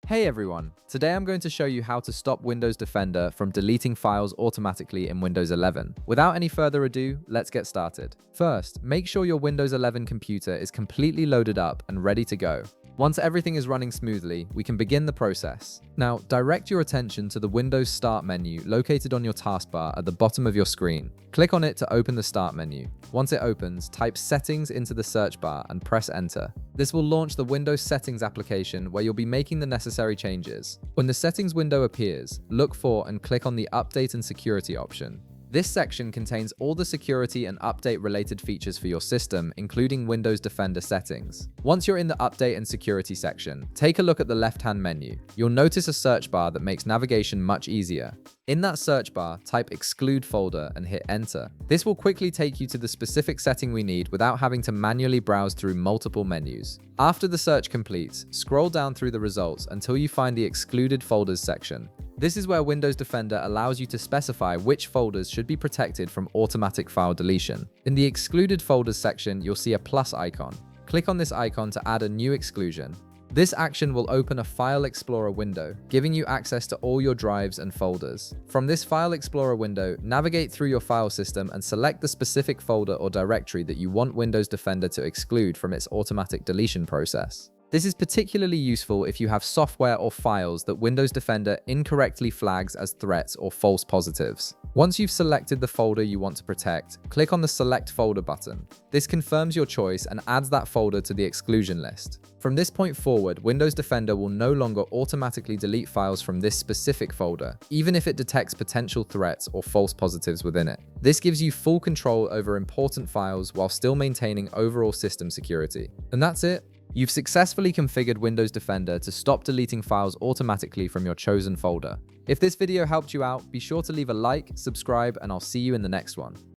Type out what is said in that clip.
Hey everyone, today I'm going to show you how to stop Windows Defender from deleting files automatically in Windows 11. Without any further ado, let's get started. First, make sure your Windows 11 computer is completely loaded up and ready to go. Once everything is running smoothly, we can begin the process. Now, direct your attention to the Windows Start menu located on your taskbar at the bottom of your screen. Click on it to open the Start menu. Once it opens, type Settings into the search bar and press Enter. This will launch the Windows Settings application where you'll be making the necessary changes. When the Settings window appears, look for and click on the Update and Security option. This section contains all the security and update related features for your system, including Windows Defender settings. Once you're in the Update and Security section, take a look at the left-hand menu. You'll notice a search bar that makes navigation much easier. In that search bar, type Exclude Folder and hit Enter. This will quickly take you to the specific setting we need without having to manually browse through multiple menus. After the search completes, scroll down through the results until you find the Excluded Folders section. This is where Windows Defender allows you to specify which folders should be protected from automatic file deletion. In the Excluded Folders section, you'll see a plus icon. Click on this icon to add a new exclusion. This action will open a File Explorer window, giving you access to all your drives and folders. From this File Explorer window, navigate through your file system and select the specific folder or directory that you want Windows Defender to exclude from its automatic deletion process. This is particularly useful if you have software or files that Windows Defender incorrectly flags as threats or false positives. Once you've selected the folder you want to protect, click on the Select Folder button. This confirms your choice and adds that folder to the exclusion list. From this point forward, Windows Defender will no longer automatically delete files from this specific folder, even if it detects potential threats or false positives within it. This gives you full control over important files while still maintaining overall system security. And that's it. You've successfully configured Windows Defender to stop deleting files automatically from your chosen folder. If this video helped you out, be sure to leave a like, subscribe, and I'll see you in the next one.